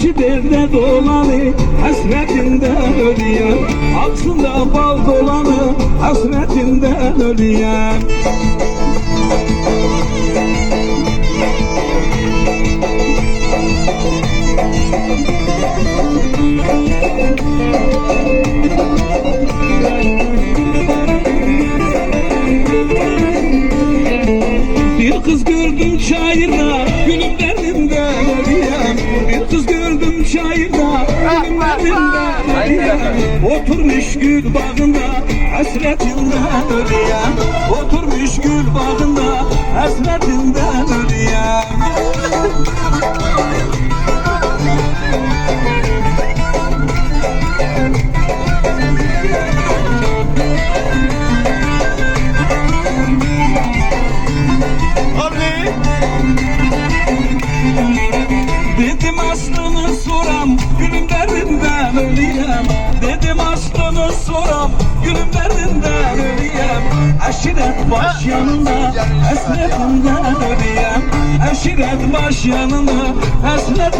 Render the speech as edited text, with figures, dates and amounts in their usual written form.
Eşi derde dolanı hasretinden ölüyen, aksında bal dolanı hasretinden ölüyen. Bir kız gördüm şairda, gülüm derdimden ölüyen. Bir kız gördüm şairda, gülüm derdimden ölüyen. Oturmuş gül bağında, hasretinden ölüyen. Oturmuş gül bağında, hasretinden ölüyen. Dedim aslını soram, gülüm derdimden ölüyem. Dedim aslını soram, gülüm derdimden ölüyem. Aşiret baş yanında, hasretinden ölüyem. Aşiret baş yanında, hasretinden